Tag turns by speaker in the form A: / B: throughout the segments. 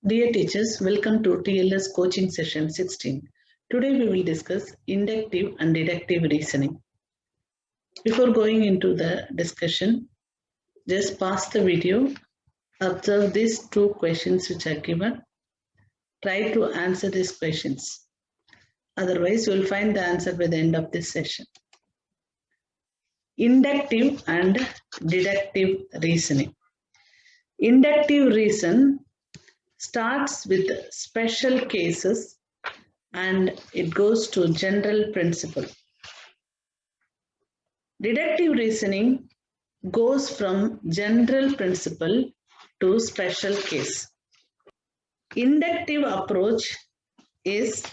A: Dear teachers, welcome to TLS coaching session 16. Today we will discuss inductive and deductive reasoning. Before going into the discussion, just pause the video, observe these two questions which are given. Try to answer these questions. Otherwise, you will find the answer by the end of this session. Inductive and deductive reasoning. Inductive reason starts with special cases and it goes to general principle. Deductive reasoning goes from general principle to special case. Inductive approach is,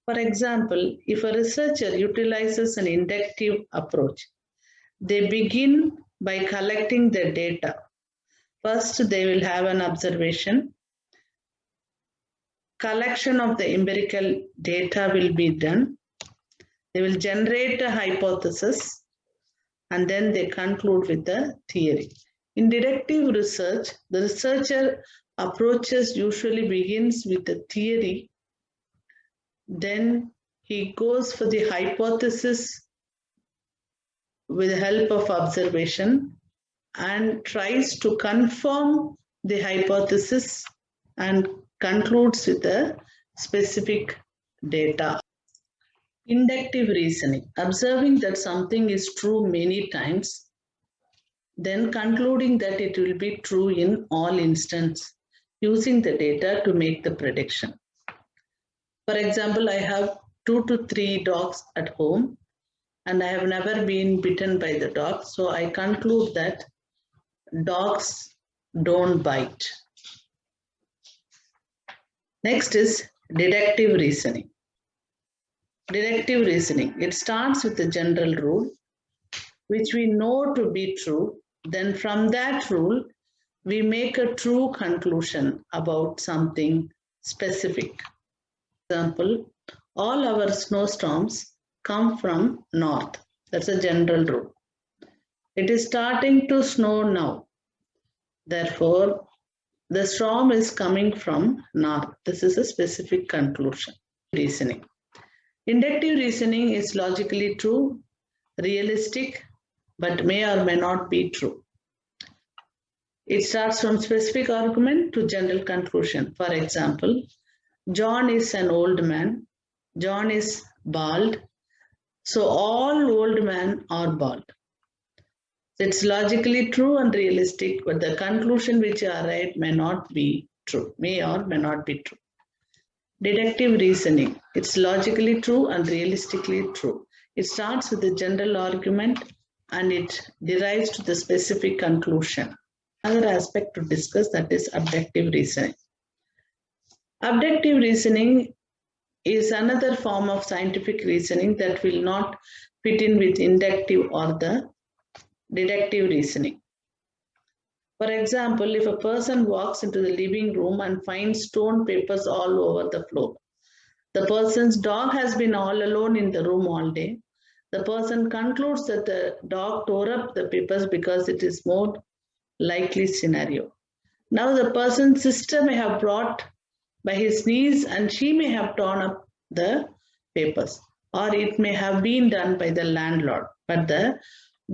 A: for example, if a researcher utilizes an inductive approach, they begin by collecting the data. First, they will have an observation. Collection of the empirical data will be done. They will generate a hypothesis and then they conclude with the theory. In deductive research, the researcher approaches usually begins with the theory. Then he goes for the hypothesis with the help of observation and tries to confirm the hypothesis and concludes with the specific data. Inductive reasoning, observing that something is true many times, then concluding that it will be true in all instances, using the data to make the prediction. For example, I have 2 to 3 dogs at home and I have never been bitten by the dog, so I conclude that dogs don't bite. Next is deductive reasoning. Deductive reasoning, it starts with a general rule which we know to be true. Then from that rule, we make a true conclusion about something specific. For example, all our snowstorms come from north. That's a general rule. It is starting to snow now. Therefore, the storm is coming from north. This is a specific conclusion. Reasoning. Inductive reasoning is logically true, realistic, but may or may not be true. It starts from specific argument to general conclusion. For example, John is an old man. John is bald. So all old men are bald. It's logically true and realistic, but the conclusion which you arrive may not be true, may or may not be true. Deductive reasoning, it's logically true and realistically true. It starts with a general argument and it derives to the specific conclusion. Another aspect to discuss, that is abductive reasoning. Abductive reasoning is another form of scientific reasoning that will not fit in with inductive or the deductive reasoning. For example, if a person walks into the living room and finds stone papers all over the floor, the person's dog has been all alone in the room all day. The person concludes that the dog tore up the papers because it is more likely scenario. Now the person's sister may have brought by his niece and she may have torn up the papers, or it may have been done by the landlord, but the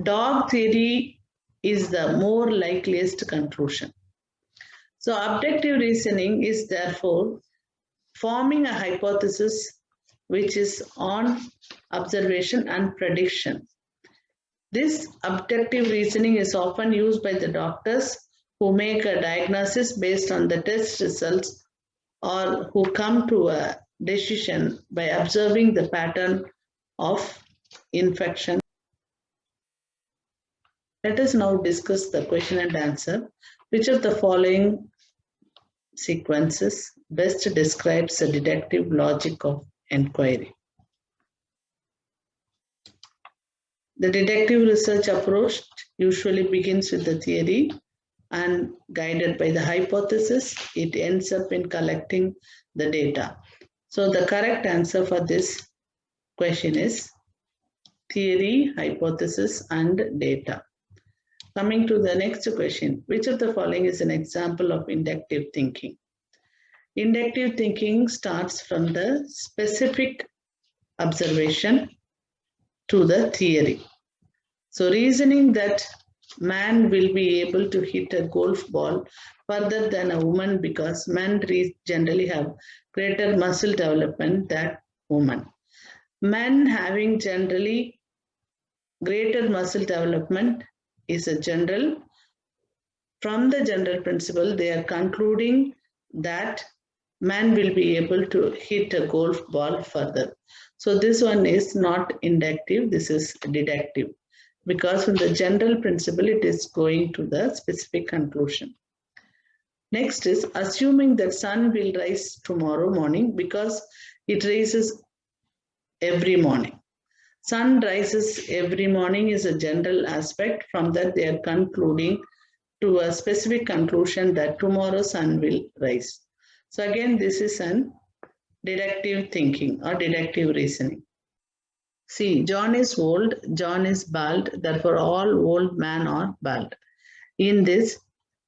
A: dog theory is the more likeliest conclusion. So abductive reasoning is therefore forming a hypothesis which is on observation and prediction. This abductive reasoning is often used by the doctors who make a diagnosis based on the test results or who come to a decision by observing the pattern of infection. Let us now discuss the question and answer. Which of the following sequences best describes the deductive logic of inquiry? The deductive research approach usually begins with the theory and guided by the hypothesis, it ends up in collecting the data. So the correct answer for this question is theory, hypothesis, and data. Coming to the next question, which of the following is an example of inductive thinking? Inductive thinking starts from the specific observation to the theory. So reasoning that man will be able to hit a golf ball further than a woman because men generally have greater muscle development than women. Men having generally greater muscle development is a general. From the general principle, they are concluding that man will be able to hit a golf ball further. So this one is not inductive, this is deductive. Because from the general principle, it is going to the specific conclusion. Next is assuming that sun will rise tomorrow morning because it rises every morning. Sun rises every morning is a general aspect. From that, they are concluding to a specific conclusion that tomorrow sun will rise. So again, this is an deductive thinking or deductive reasoning. See, John is old, John is bald, therefore all old men are bald. In this,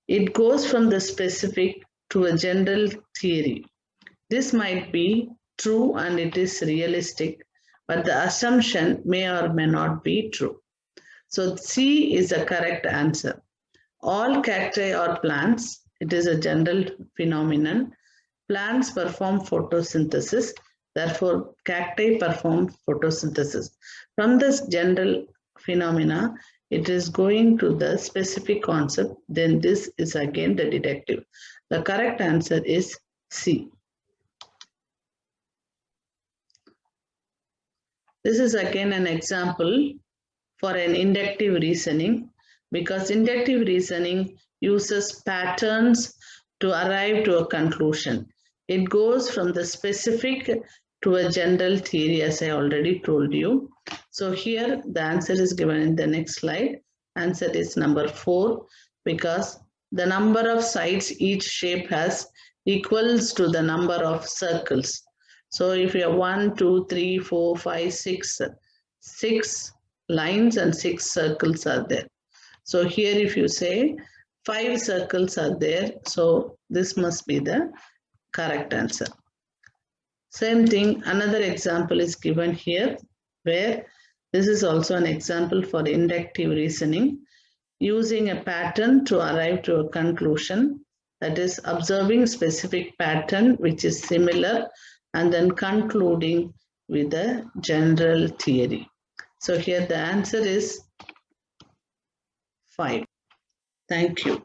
A: it goes from the specific to a general theory. This might be true and it is realistic, but the assumption may or may not be true. So C is a correct answer. All cacti are plants. It is a general phenomenon. Plants perform photosynthesis. Therefore, cacti perform photosynthesis. From this general phenomena, it is going to the specific concept. Then this is again the deductive. The correct answer is C. This is again an example for an inductive reasoning, because inductive reasoning uses patterns to arrive to a conclusion. It goes from the specific to a general theory, as I already told you. So here the answer is given in the next slide. Answer is number 4, because the number of sides each shape has equals to the number of circles. So if you have 1, 2, 3, 4, 5, 6 lines and 6 circles are there. So here if you say 5 circles are there, so this must be the correct answer. Same thing, another example is given here, where this is also an example for inductive reasoning, using a pattern to arrive to a conclusion, that is observing specific pattern which is similar and then concluding with a general theory. So here the answer is 5. Thank you.